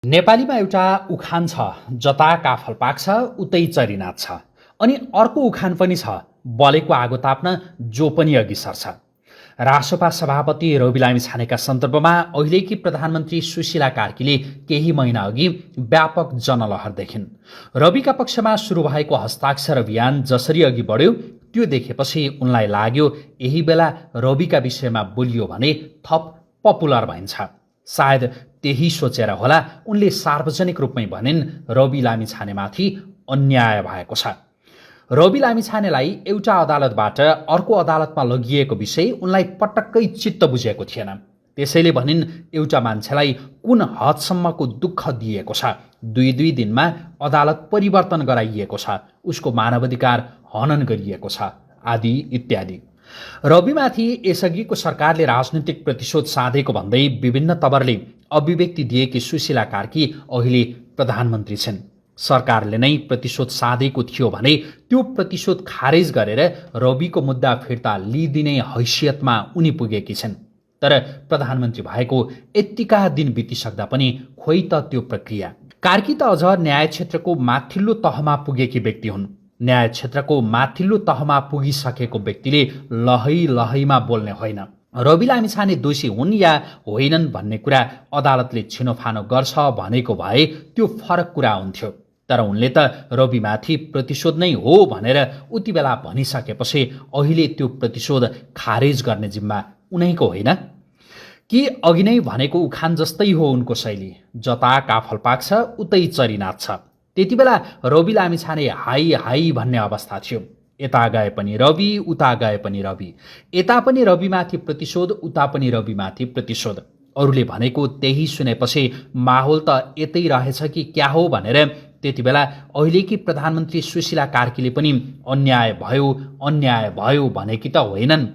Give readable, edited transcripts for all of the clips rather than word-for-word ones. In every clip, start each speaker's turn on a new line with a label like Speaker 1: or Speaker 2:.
Speaker 1: नेपालीमा एउटा उखान छ, जता काफल पाक्छ उतै चरी नाच्छ। अनि अर्को उखान पनि छ, बलेको आगो ताप्न जो पनि अघि सर्छ। रासोपा सभापति रवि लामिछानेका सन्दर्भमा अहिलेकी प्रधानमन्त्री सुशीला कार्कीले केही महिना अघि व्यापक जनलहर देखिन्। रविका पक्षमा सुरु भएको हस्ताक्षर अभियान जसरी अघि बढ्यो त्यो देखेपछि उनलाई लाग्यो यही बेला रविका विषयमा बोलियो भने थप पपुलर भइन्छ। सायद त्यही सोचेर होला उनले सार्वजनिक रूपमै भनिन् रवि लामिछानेमाथि अन्याय भएको छ। रवि लामिछानेलाई एउटा अदालतबाट अर्को अदालतमा लगिएको विषय उनलाई पटक्कै चित्त बुझेको थिएन। त्यसैले भनिन् एउटा मान्छेलाई कुन हदसम्मको दुःख दिएको छ, दुई दिनमा अदालत परिवर्तन गराइएको छ, उसको मानवाधिकार हनन गरिएको छ, आदि इत्यादि। रविमाथि यसअघिको सरकारले राजनीतिक प्रतिशोध साधेको भन्दै विभिन्न तवरले अभिव्यक्ति दिएकी सुशीला कार्की अहिले प्रधानमन्त्री छिन्। सरकारले नै प्रतिशोध साधेको थियो भने त्यो प्रतिशोध खारेज गरेर रविको मुद्दा फिर्ता लिइदिने हैसियतमा उनी पुगेकी छिन्। तर प्रधानमन्त्री भएको यत्तिका दिन बितिसक्दा पनि खोइ त त्यो प्रक्रिया। कार्की त अझ न्याय क्षेत्रको माथिल्लो तहमा पुगेकी व्यक्ति हुन्। न्याय क्षेत्रको माथिल्लो तहमा पुगिसकेको व्यक्तिले लहैमा बोल्ने होइन। रवि लामिछाने दोषी हुन् या होइनन् भन्ने कुरा अदालतले छिनोफानो गर्छ भनेको भए त्यो फरक कुरा हुन्थ्यो। तर उनले त रविमाथि प्रतिशोध नै हो भनेर उति बेला भनिसकेपछि अहिले त्यो प्रतिशोध खारेज गर्ने जिम्मा उनैको होइन कि? अघि नै भनेको उखान जस्तै हो उनको शैली, जता काफल पाक्छ उतै चरी नाच्छ। त्यति बेला रवि लामिछाने हाई हाई भन्ने अवस्था थियो। यता गए पनि रवि, उता गए पनि रवि, यता पनि रविमाथि प्रतिशोध, उता पनि रविमाथि प्रतिशोध। अरूले भनेको त्यही सुनेपछि माहौल त यतै रहेछ कि क्या हो भनेर त्यति बेला अहिलेकी प्रधानमन्त्री सुशीला कार्कीले पनि अन्याय भयो भनेकी त होइनन्।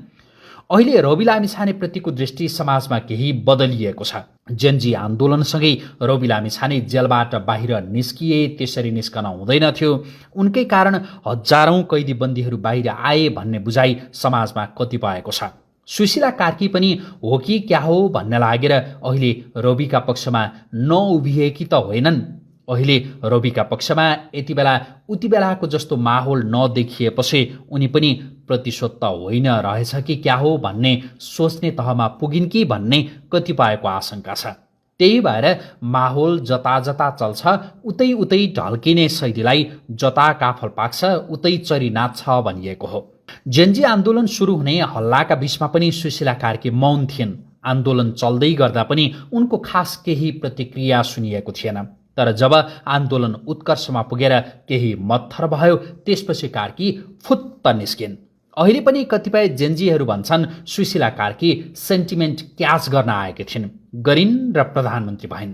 Speaker 1: अहिले रवि लामिछानेप्रतिको दृष्टि समाजमा केही बदलिएको छ। जेनजी आन्दोलनसँगै रवि लामिछाने जेलबाट बाहिर निस्किए, त्यसरी निस्कन हुँदैनथ्यो। उनकै कारण हजारौं कैदी बन्दीहरू बाहिर आए भन्ने बुझाइ समाजमा कतिपयको छ। सुशीला कार्की पनि हो कि क्या हो भन्ने लागेर अहिले रविका पक्षमा नउभिएकी त होइनन्। अहिले रविका पक्षमा यति बेला उति बेलाको जस्तो माहौल नदेखिएपछि उनी पनि प्रतिशोध त होइन रहेछ कि क्या हो भन्ने सोच्ने तहमा पुगिन् कि भन्ने कतिपयको आशंका छ। त्यही भएर माहौल जता जता चल्छ उतै ढल्किने शैलीलाई जता काफल पाक्छ उतै चरी नाच्छ भनिएको हो। जेनजी आन्दोलन सुरु हुने हल्लाका बीचमा पनि सुशीला कार्की मौन थिइन्। आन्दोलन चल्दै गर्दा पनि उनको खास केही प्रतिक्रिया सुनिएको थिएन। तर जब आन्दोलन उत्कर्षमा पुगेर केही मत्थर भयो त्यसपछि कार्की फुत्त निस्किन्। अहिले पनि कतिपय जेनजीहरू भन्छन् सुशीला कार्की सेन्टिमेन्ट क्याच गर्न आएकी थिइन्, गरिन् र प्रधानमन्त्री भइन्।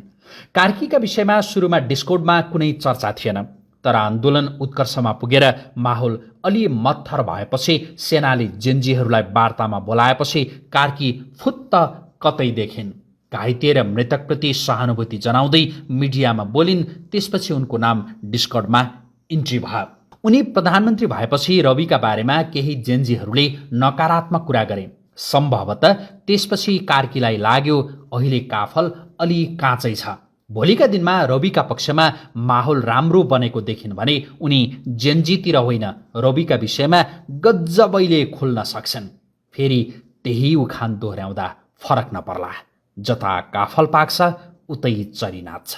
Speaker 1: कार्कीका विषयमा सुरुमा डिस्कोर्डमा कुनै चर्चा थिएन। तर आन्दोलन उत्कर्षमा पुगेर माहौल अलि मत्थर भएपछि सेनाले जेनजीहरूलाई वार्तामा बोलाएपछि कार्की फुत्त कतै देखिन्। घाइते र मृतकप्रति सहानुभूति जनाउँदै मिडियामा बोलिन्। त्यसपछि उनको नाम डिस्कर्डमा इन्ट्री भयो। उनी प्रधानमन्त्री भएपछि रविका बारेमा केही जेनजीहरूले नकारात्मक कुरा गरे। सम्भवतः त्यसपछि कार्कीलाई लाग्यो अहिले काफल अलि काँचै छ। भोलिका दिनमा रविका पक्षमा माहौल राम्रो बनेको देखिन् भने उनी जेनजीतिर होइन रविका विषयमा गजबैले खुल्न सक्छन्। फेरि त्यही उखान दोहोर्याउँदा फरक नपर्ला, जता काफल पाक्छ उतै चरी नाच्छ।